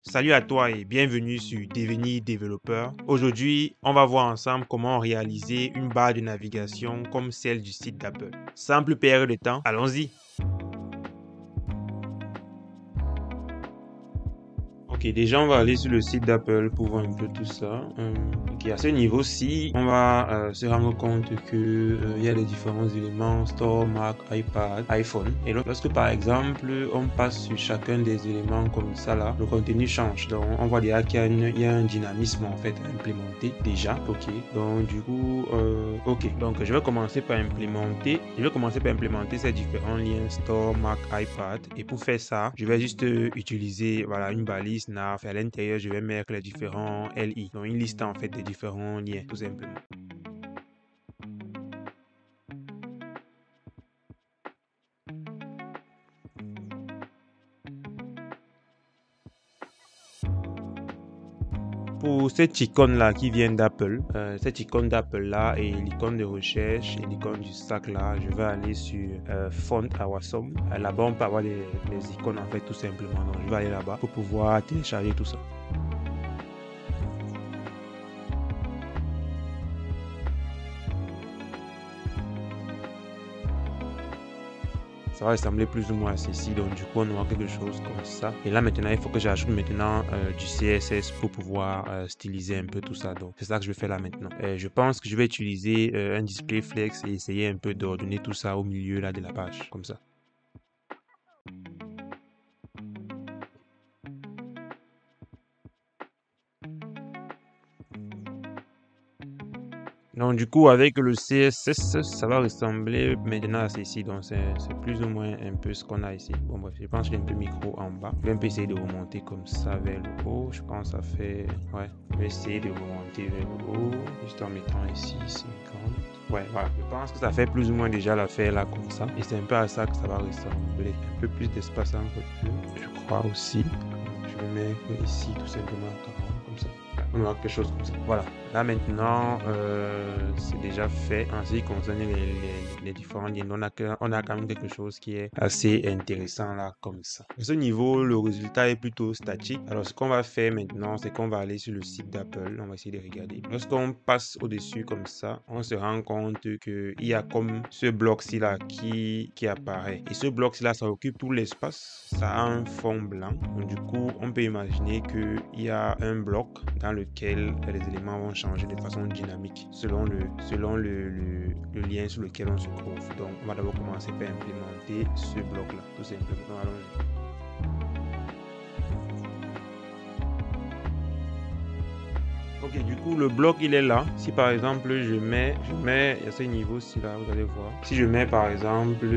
Salut à toi et bienvenue sur Devenir développeur. Aujourd'hui, on va voir ensemble comment réaliser une barre de navigation comme celle du site d'Apple. Sans plus perdre de temps, allons-y. Ok, déjà on va aller sur le site d'Apple pour voir un peu tout ça. Ok, à ce niveau-ci, on va se rendre compte que il y a les différents éléments Store, Mac, iPad, iPhone. Et lorsque par exemple on passe sur chacun des éléments comme ça là, le contenu change. Donc on voit déjà qu'il y a un dynamisme en fait implémenté déjà. Ok, donc du coup, ok. Donc je vais commencer par implémenter. Je vais commencer par implémenter ces différents liens Store, Mac, iPad. Et pour faire ça, je vais juste utiliser voilà une balise nav. Et à l'intérieur, je vais mettre les différents LI. Donc une liste en fait des différents liens tout simplement. Pour cette icône là qui vient d'Apple, cette icône d'Apple là et l'icône de recherche et l'icône du sac là, je vais aller sur Font Awesome. Là-bas, on peut avoir les icônes en fait tout simplement. Donc je vais aller là-bas pour pouvoir télécharger tout ça. Ça va ressembler plus ou moins à ceci. Donc du coup, on aura quelque chose comme ça. Et là maintenant, il faut que j'ajoute maintenant du CSS pour pouvoir styliser un peu tout ça. Donc c'est ça que je vais faire là maintenant. Je pense que je vais utiliser un display flex et essayer un peu d'ordonner tout ça au milieu là de la page, comme ça. Donc du coup, avec le CSS, ça va ressembler maintenant à ceci. Donc c'est plus ou moins un peu ce qu'on a ici. Bon bref, je pense que j'ai un peu micro en bas. Je vais un peu essayer de remonter comme ça vers le haut. Je pense que ça fait... Ouais, je vais essayer de remonter vers le haut. Juste en mettant ici 50. Ouais, voilà. Je pense que ça fait plus ou moins déjà l'affaire là comme ça. Et c'est un peu à ça que ça va ressembler. Un peu plus d'espace un peu, je crois aussi. Je vais mettre ici tout simplement 40 comme ça. On aura quelque chose comme ça. Voilà. Là maintenant, c'est déjà fait. En ce qui concerne les différents liens, on a quand même quelque chose qui est assez intéressant là, comme ça. À ce niveau, le résultat est plutôt statique. Alors, ce qu'on va faire maintenant, c'est qu'on va aller sur le site d'Apple. On va essayer de regarder. Lorsqu'on passe au-dessus comme ça, on se rend compte qu'il y a comme ce bloc-ci là qui apparaît. Et ce bloc-ci là, ça occupe tout l'espace. Ça a un fond blanc. Donc, du coup, on peut imaginer qu'il y a un bloc dans lequel les éléments vont changer de façon dynamique selon le lien sur lequel on se trouve. Donc, on va d'abord commencer par implémenter ce bloc-là, tout simplement. Allons-y. Ok, du coup, le bloc, il est là. Si par exemple, je mets à ce niveau-ci là, vous allez voir. Si je mets par exemple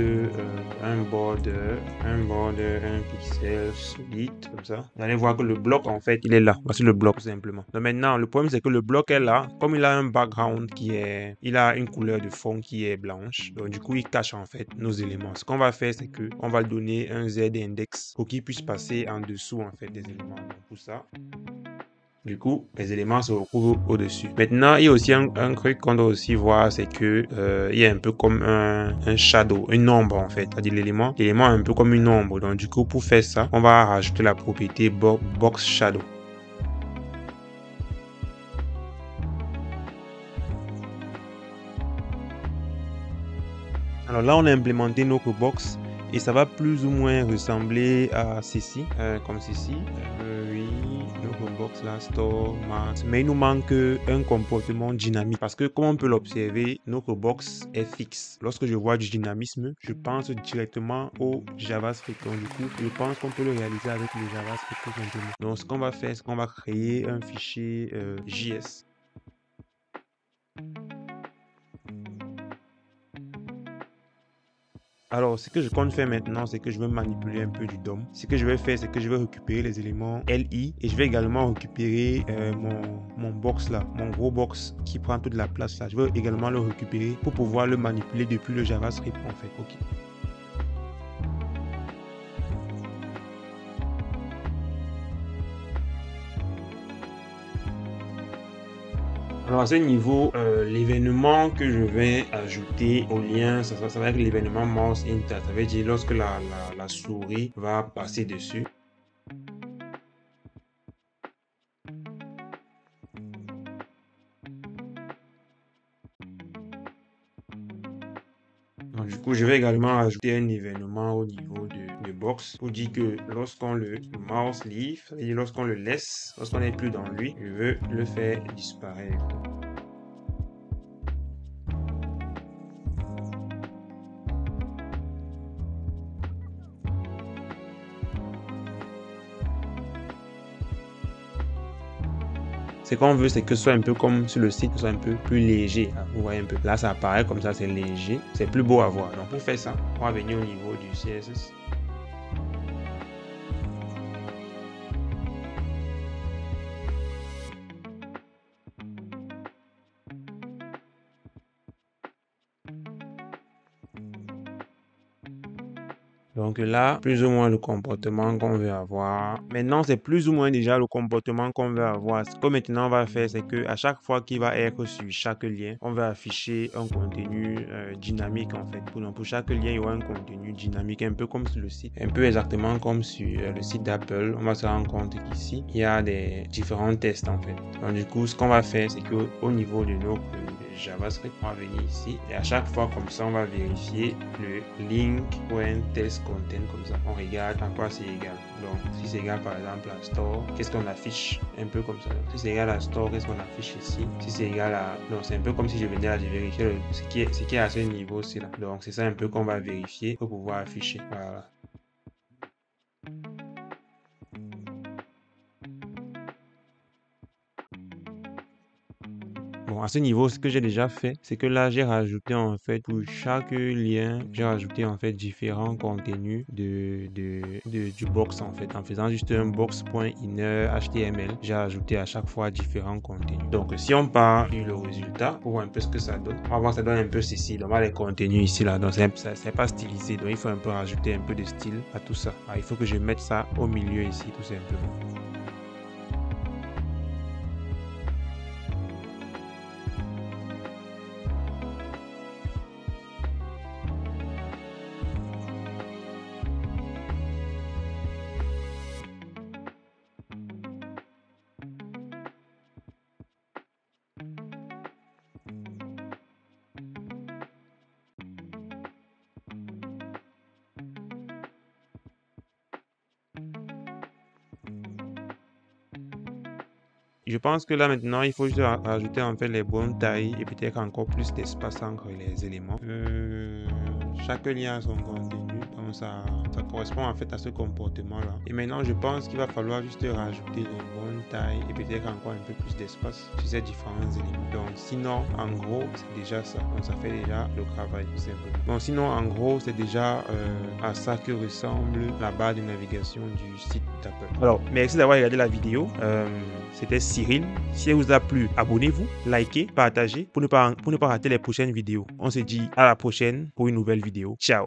un border, un pixel solide, comme ça, vous allez voir que le bloc, en fait, il est là. Voici le bloc, tout simplement. Donc maintenant, le problème, c'est que le bloc est là. Comme il a un background il a une couleur de fond qui est blanche. Donc du coup, il cache en fait nos éléments. Ce qu'on va faire, c'est que on va lui donner un Z index pour qu'il puisse passer en dessous, en fait, des éléments. Donc pour ça, du coup, les éléments se retrouvent au-dessus. Maintenant, il y a aussi un truc qu'on doit aussi voir, c'est que il y a un peu comme un shadow, une ombre en fait. C'est-à-dire l'élément est un peu comme une ombre. Donc du coup, pour faire ça, on va rajouter la propriété box shadow. Alors là, on a implémenté notre box et ça va plus ou moins ressembler à ceci, comme ceci. Oui, notre box là, store, max. Mais il nous manque un comportement dynamique parce que comme on peut l'observer, notre box est fixe. Lorsque je vois du dynamisme, je pense directement au JavaScript. Donc du coup, je pense qu'on peut le réaliser avec le JavaScript tout simplement. Donc ce qu'on va faire, c'est qu'on va créer un fichier JS. Alors, ce que je compte faire maintenant, c'est que je vais manipuler un peu du DOM. Ce que je vais faire, c'est que je vais récupérer les éléments LI et je vais également récupérer mon box là, mon gros box qui prend toute la place là. Je vais également le récupérer pour pouvoir le manipuler depuis le JavaScript en fait. Ok. Alors à ce niveau, l'événement que je vais ajouter au lien, ça va être l'événement mouse inter. Ça veut dire lorsque la souris va passer dessus. Donc, du coup, je vais également ajouter un événement au niveau de box pour dire que lorsqu'on le mouse leave, ça veut dire lorsqu'on le laisse, lorsqu'on n'est plus dans lui, je veux le faire disparaître. Ce qu'on veut, c'est que ce soit un peu comme sur le site, que ce soit un peu plus léger. Vous voyez un peu. Là, ça apparaît comme ça, c'est léger. C'est plus beau à voir. Donc, pour faire ça, on va venir au niveau du CSS. Donc là, plus ou moins le comportement qu'on veut avoir. Maintenant, c'est plus ou moins déjà le comportement qu'on veut avoir. Ce que maintenant on va faire, c'est que à chaque fois qu'il va être sur chaque lien, on va afficher un contenu dynamique en fait. Pour chaque lien, il y aura un contenu dynamique, un peu comme sur le site, un peu exactement comme sur le site d'Apple. On va se rendre compte qu'ici, il y a des différents tests en fait. Donc du coup, ce qu'on va faire, c'est qu'au niveau de nos JavaScript, on va venir ici et à chaque fois comme ça, on va vérifier le link.test content comme ça. On regarde à quoi c'est égal. Donc, si c'est égal par exemple à store, qu'est-ce qu'on affiche? Un peu comme ça. Si c'est égal à store, qu'est-ce qu'on affiche ici? Si c'est égal à... Non, c'est un peu comme si je venais à vérifier ce qui est à ce niveau-ci là. Donc, c'est ça un peu qu'on va vérifier pour pouvoir afficher. Voilà. Bon, à ce niveau, ce que j'ai déjà fait, c'est que là, j'ai rajouté en fait pour chaque lien, j'ai rajouté en fait différents contenus du box en fait. En faisant juste un box.inner HTML, j'ai rajouté à chaque fois différents contenus. Donc, si on part sur le résultat, pour voir un peu ce que ça donne, on va voir ça donne un peu ceci. Donc, on va les contenus ici là. Donc, c'est pas stylisé. Donc, il faut un peu rajouter un peu de style à tout ça. Alors, il faut que je mette ça au milieu ici, tout simplement. Je pense que là maintenant, il faut juste rajouter en fait les bonnes tailles et peut-être encore plus d'espace entre les éléments. Chaque lien a son contenu, donc ça correspond en fait à ce comportement-là. Et maintenant, je pense qu'il va falloir juste rajouter les bonnes tailles et peut-être encore un peu plus d'espace sur ces différents éléments. Donc sinon, en gros, c'est déjà ça. Donc ça fait déjà le travail tout simplement. Bon, sinon, en gros, c'est déjà à ça que ressemble la barre de navigation du site d'Apple. Alors, merci d'avoir regardé la vidéo. C'était Cyril. Si elle vous a plu, abonnez-vous, likez, partagez pour ne pas rater les prochaines vidéos. On se dit à la prochaine pour une nouvelle vidéo. Ciao.